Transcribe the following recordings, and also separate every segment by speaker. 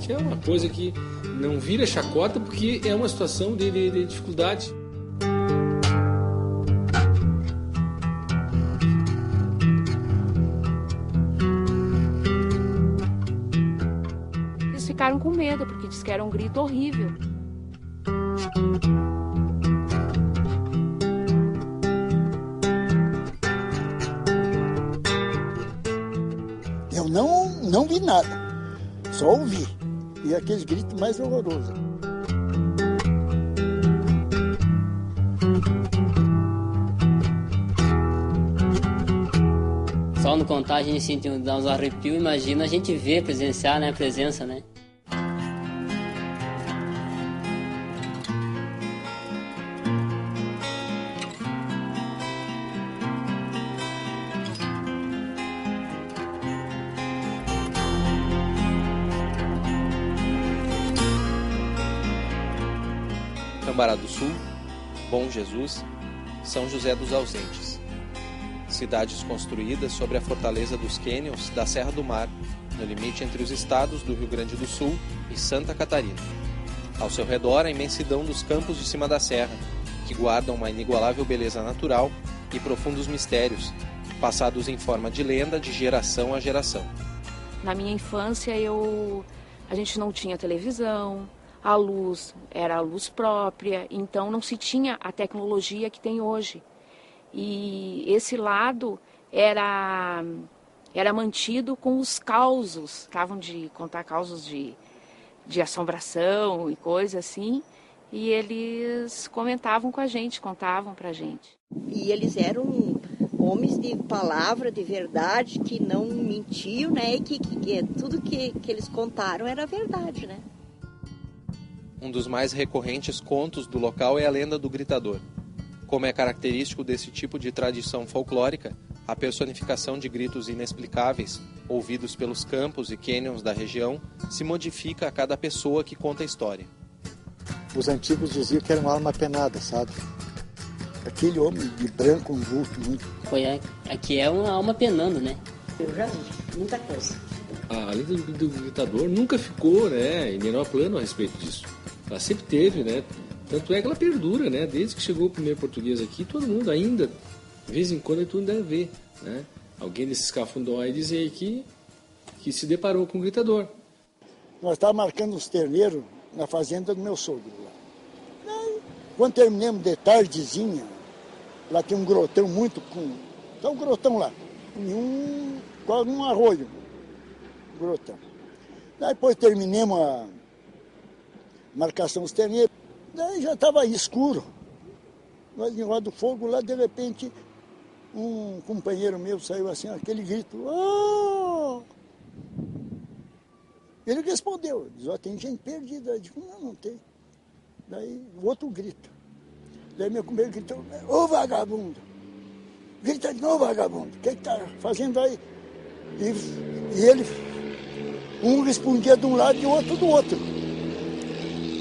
Speaker 1: realmente é uma coisa que não vira chacota porque é uma situação de dificuldade.
Speaker 2: Eles ficaram com medo porque diz que era um grito horrível.
Speaker 3: Eu não vi nada, só ouvi. E aqueles gritos mais horrorosos.
Speaker 4: Só no contar a gente sente uns arrepios, imagina a gente ver, presenciar, né, a presença, né?
Speaker 5: Cambará do Sul, Bom Jesus, São José dos Ausentes. Cidades construídas sobre a fortaleza dos cânions da Serra do Mar, no limite entre os estados do Rio Grande do Sul e Santa Catarina. Ao seu redor, a imensidão dos campos de cima da serra, que guardam uma inigualável beleza natural e profundos mistérios, passados em forma de lenda de geração a geração.
Speaker 2: Na minha infância, a gente não tinha televisão, a luz era a luz própria, então não se tinha a tecnologia que tem hoje. E esse lado era mantido com os causos, estavam de contar causos de assombração e coisa assim, e eles comentavam com a gente, contavam pra gente.
Speaker 6: E eles eram homens de palavra, de verdade, que não mentiam, né? E que tudo que eles contaram era verdade, né?
Speaker 5: Um dos mais recorrentes contos do local é a lenda do gritador. Como é característico desse tipo de tradição folclórica, a personificação de gritos inexplicáveis, ouvidos pelos campos e cânions da região, se modifica a cada pessoa que conta a história.
Speaker 3: Os antigos diziam que era uma alma penada, sabe? Aquele homem de branco, um vulto muito.
Speaker 4: Aqui é uma alma penando, né?
Speaker 6: Eu já vi muita coisa.
Speaker 1: A lenda do gritador nunca ficou, né, em menor plano a respeito disso. Ela sempre teve, né? Tanto é que ela perdura, né? Desde que chegou o primeiro português aqui, todo mundo ainda, de vez em quando, tu ainda vê, né? Alguém desses cafundó aí dizer que se deparou com o gritador.
Speaker 3: Nós estávamos marcando os terneiros na fazenda do meu sogro lá. Quando terminamos de tardezinha, lá tem um grotão muito com... Tá um grotão lá, quase um arroio, grotão. Daí depois terminamos a marcação dos terneiros, daí já estava escuro. Nós em roda do fogo, lá de repente, um companheiro meu saiu assim, aquele grito, oh! Ele respondeu, diz, ó, tem gente perdida. Eu digo, não tem. Daí o outro grito. Daí meu companheiro gritou, ô vagabundo! Grita de novo, vagabundo, o que está fazendo aí? E ele, um respondia de um lado e o outro do outro.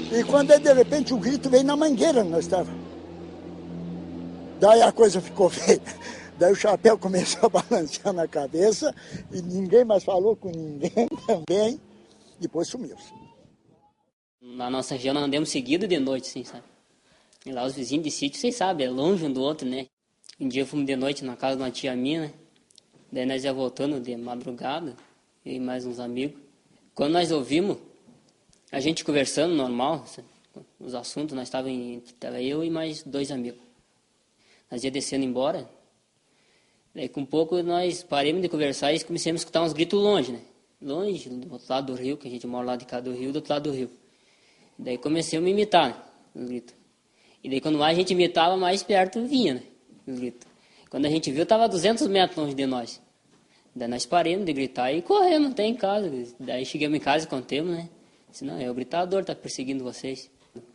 Speaker 3: E quando de repente o grito veio na mangueira onde nós estávamos. Daí a coisa ficou feia. Daí o chapéu começou a balançar na cabeça e ninguém mais falou com ninguém também. Depois sumiu.
Speaker 4: Na nossa região nós andamos seguido de noite, assim, sabe? E lá os vizinhos de sítio, vocês sabem, é longe um do outro, né? Um dia fomos de noite na casa de uma tia minha, né? Daí nós ia voltando de madrugada, eu e mais uns amigos. Quando nós ouvimos, a gente conversando normal, os assuntos, nós estava eu e mais 2 amigos. Nós ia descendo embora. Daí com pouco nós paramos de conversar e começamos a escutar uns gritos longe, né? Longe, do outro lado do rio, que a gente mora lá de cá do rio, do outro lado do rio. Daí comecei a me imitar, né, os gritos. E daí quando mais a gente imitava, mais perto vinha, né, os gritos. Quando a gente viu, estava a 200 metros longe de nós. Daí nós paramos de gritar e corremos até em casa. Daí chegamos em casa e contemos, né? Disse, não, é o gritador que está perseguindo vocês.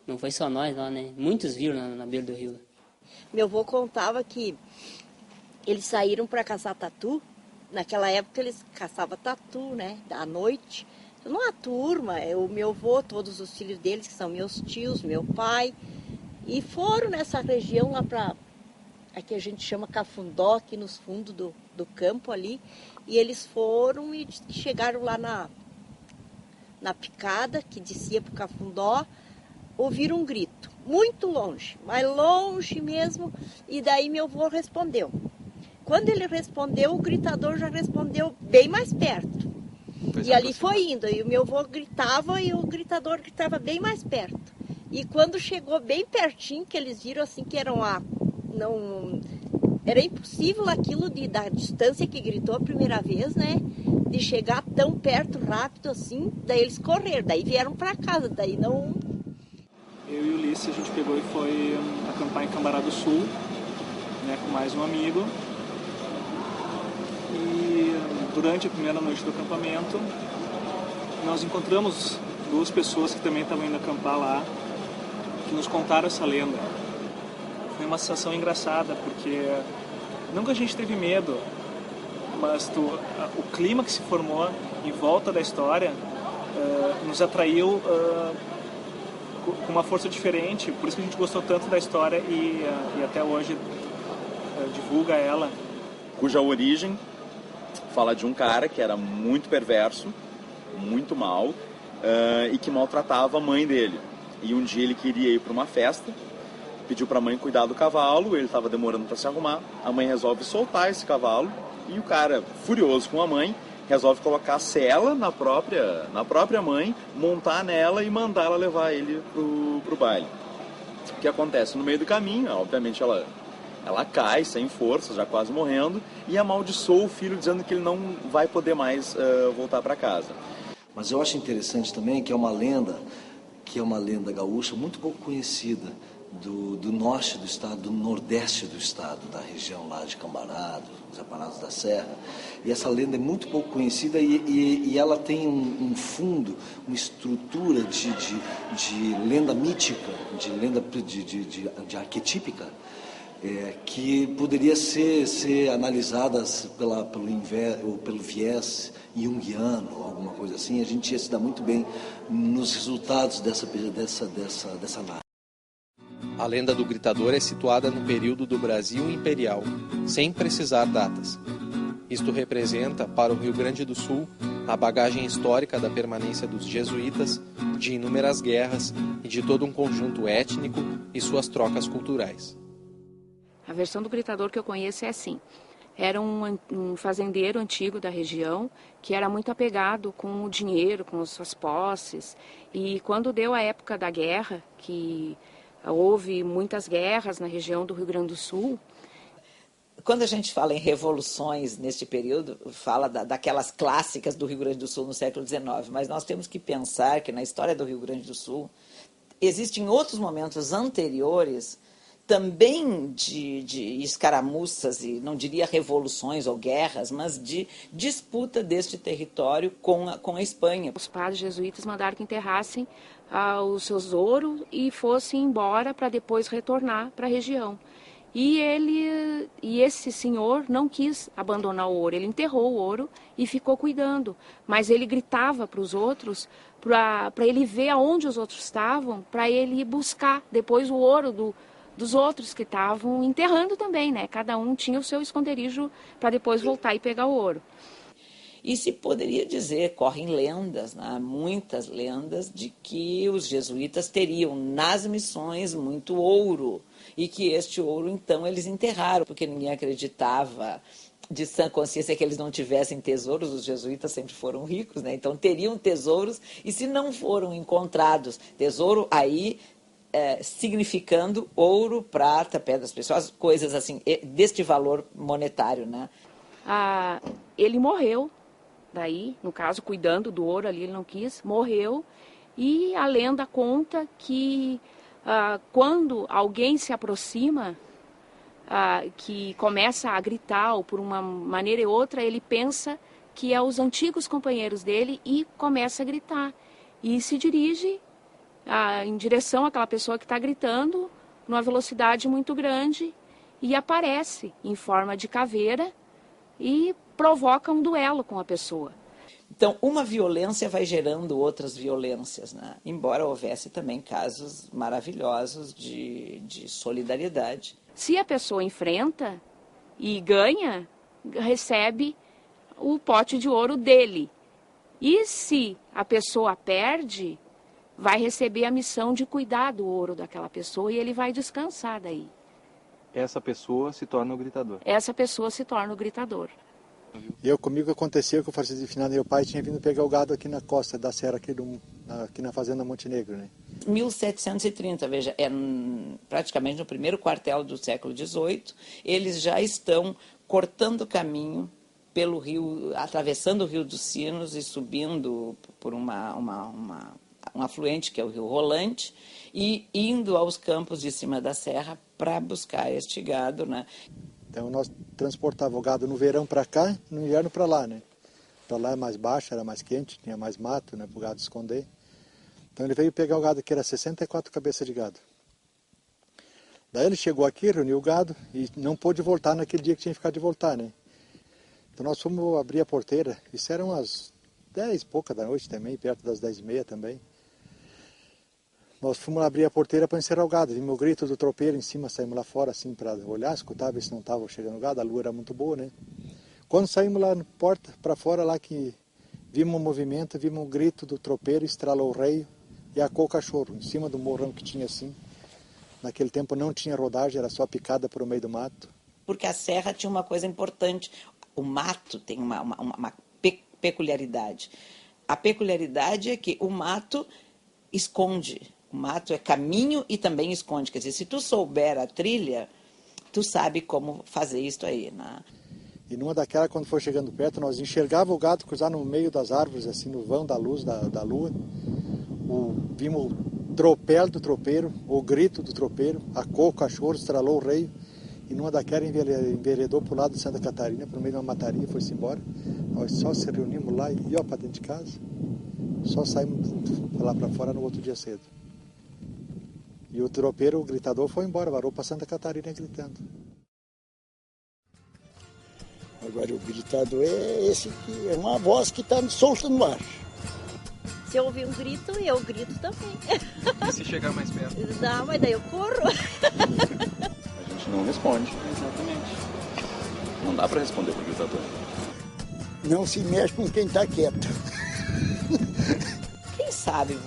Speaker 4: Não foi só nós lá, né? Muitos viram na beira do rio.
Speaker 6: Meu avô contava que eles saíram para caçar tatu. Naquela época eles caçavam tatu, né? À noite. Uma turma, o meu avô, todos os filhos deles, que são meus tios, meu pai. E foram nessa região lá para... Aqui a gente chama Cafundó, aqui nos fundos do campo ali. E eles foram e chegaram lá na picada, que descia para o Cafundó, ouviram um grito, muito longe, mas longe mesmo, e daí meu avô respondeu. Quando ele respondeu, o gritador já respondeu bem mais perto. E ali foi indo, e o meu avô gritava e o gritador gritava bem mais perto. E quando chegou bem pertinho, que eles viram assim que era era impossível aquilo da distância que gritou a primeira vez, né? De chegar tão perto, rápido assim, daí eles correram, daí vieram para casa, daí não...
Speaker 7: Eu e o Ulisses, a gente pegou e foi acampar em Cambará do Sul, né, com mais um amigo. E durante a primeira noite do acampamento, nós encontramos 2 pessoas que também estavam indo acampar lá, que nos contaram essa lenda. Foi uma sensação engraçada, porque não que a gente teve medo, mas o clima que se formou em volta da história nos atraiu com uma força diferente, por isso que a gente gostou tanto da história e até hoje divulga ela.
Speaker 8: Cuja origem fala de um cara que era muito perverso, muito mau, e que maltratava a mãe dele. E um dia ele queria ir para uma festa, pediu para a mãe cuidar do cavalo, ele estava demorando para se arrumar, a mãe resolve soltar esse cavalo, e o cara, furioso com a mãe, resolve colocar a sela na própria mãe, montar nela e mandar ela levar ele pro baile. O que acontece? No meio do caminho, obviamente ela cai sem forças, já quase morrendo, e amaldiçoa o filho dizendo que ele não vai poder mais voltar para casa.
Speaker 9: Mas eu acho interessante também que é uma lenda gaúcha muito pouco conhecida do norte do estado, do nordeste do estado, da região lá de Cambará, dos Apanados da Serra. E essa lenda é muito pouco conhecida e ela tem um fundo, uma estrutura de lenda mítica, de lenda de arquetípica, que poderia ser analisadas pelo viés junguiano, alguma coisa assim. A gente ia se dar muito bem nos resultados dessa análise.
Speaker 5: A lenda do gritador é situada no período do Brasil imperial, sem precisar datas. Isto representa, para o Rio Grande do Sul, a bagagem histórica da permanência dos jesuítas, de inúmeras guerras e de todo um conjunto étnico e suas trocas culturais.
Speaker 2: A versão do gritador que eu conheço é assim. Era um fazendeiro antigo da região que era muito apegado com o dinheiro, com as suas posses. E quando deu a época da guerra, que houve muitas guerras na região do Rio Grande do Sul.
Speaker 10: Quando a gente fala em revoluções neste período, fala daquelas clássicas do Rio Grande do Sul no século XIX, mas nós temos que pensar que na história do Rio Grande do Sul existem outros momentos anteriores também de escaramuças, e não diria revoluções ou guerras, mas de disputa deste território com a Espanha.
Speaker 2: Os padres jesuítas mandaram que enterrassem os seus ouros e fossem embora para depois retornar para a região. E esse senhor não quis abandonar o ouro, ele enterrou o ouro e ficou cuidando. Mas ele gritava para os outros, para ele ver aonde os outros estavam, para ele ir buscar depois o ouro dos outros que estavam enterrando também, né? Cada um tinha o seu esconderijo para depois voltar e pegar o ouro.
Speaker 10: E se poderia dizer, correm lendas, né? Muitas lendas, de que os jesuítas teriam nas missões muito ouro e que este ouro, então, eles enterraram, porque ninguém acreditava de sã consciência que eles não tivessem tesouros. Os jesuítas sempre foram ricos, né? Então teriam tesouros, e se não foram encontrados, tesouro aí significando ouro, prata, pedras preciosas, coisas assim, deste valor monetário, né?
Speaker 2: Ele morreu. Daí, no caso, cuidando do ouro ali, ele não quis, morreu. E a lenda conta que quando alguém se aproxima, que começa a gritar, ou por uma maneira ou outra, ele pensa que é os antigos companheiros dele e começa a gritar. E se dirige em direção àquela pessoa que está gritando, numa velocidade muito grande, e aparece em forma de caveira e provoca um duelo com a pessoa.
Speaker 10: Então, uma violência vai gerando outras violências, né? Embora houvesse também casos maravilhosos de solidariedade.
Speaker 2: Se a pessoa enfrenta e ganha, recebe o pote de ouro dele. E se a pessoa perde, vai receber a missão de cuidar do ouro daquela pessoa e ele vai descansar daí.
Speaker 11: Essa pessoa se torna o gritador.
Speaker 2: Essa pessoa se torna o gritador.
Speaker 12: Comigo aconteceu que eu fazia de final, meu pai tinha vindo pegar o gado aqui na costa da serra, aqui na fazenda Montenegro, né?
Speaker 10: 1730, veja, é praticamente no primeiro quartel do século XVIII, eles já estão cortando caminho pelo rio, atravessando o Rio dos Sinos e subindo por um afluente que é o Rio Rolante e indo aos campos de cima da serra para buscar este gado, né?
Speaker 12: Então nós transportávamos o gado no verão para cá, no inverno para lá, né? Para lá é mais baixo, era mais quente, tinha mais mato, né, para o gado esconder. Então ele veio pegar o gado, que era 64 cabeças de gado. Daí ele chegou aqui, reuniu o gado e não pôde voltar naquele dia que tinha que ficar de voltar, né? Então nós fomos abrir a porteira, isso eram umas 10 e pouca da noite também, perto das 10h30 também. Nós fomos abrir a porteira para encerrar o gado, vimos o grito do tropeiro em cima, saímos lá fora assim para olhar, escutar, ver se não estava chegando o gado, a lua era muito boa, né? Quando saímos lá na porta, para fora lá que vimos o movimento, vimos o grito do tropeiro, estralou o reio e acou o cachorro, em cima do morrão que tinha assim. Naquele tempo não tinha rodagem, era só picada por meio do mato.
Speaker 10: Porque a serra tinha uma coisa importante, o mato tem uma peculiaridade. A peculiaridade é que o mato esconde. O mato é caminho e também esconde. Quer dizer, se tu souber a trilha, tu sabe como fazer isso aí, né?
Speaker 12: E numa daquela, quando foi chegando perto, nós enxergávamos o gado cruzar no meio das árvores, assim, no vão da luz da lua. Vimos o tropel do tropeiro, o grito do tropeiro, acou o cachorro, estralou o reio. E numa daquela enveredou para o lado de Santa Catarina, para o meio de uma mataria, foi-se embora. Nós só se reunimos lá e ia para dentro de casa. Só saímos lá para fora no outro dia cedo. E o tropeiro, o gritador, foi embora, varou para Santa Catarina gritando.
Speaker 3: Agora o gritador é esse que é uma voz que está solta no ar.
Speaker 6: Se eu ouvir um grito, eu grito também.
Speaker 11: E se chegar mais perto?
Speaker 6: Não, mas daí eu corro.
Speaker 8: A gente não responde.
Speaker 7: Exatamente.
Speaker 8: Não dá para responder pro gritador.
Speaker 3: Não se mexe com quem está quieto.
Speaker 10: Quem sabe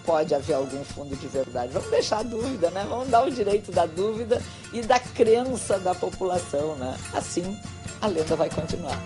Speaker 10: pode haver algum fundo de verdade. Vamos deixar a dúvida, né? Vamos dar o direito da dúvida e da crença da população, né? Assim, a lenda vai continuar.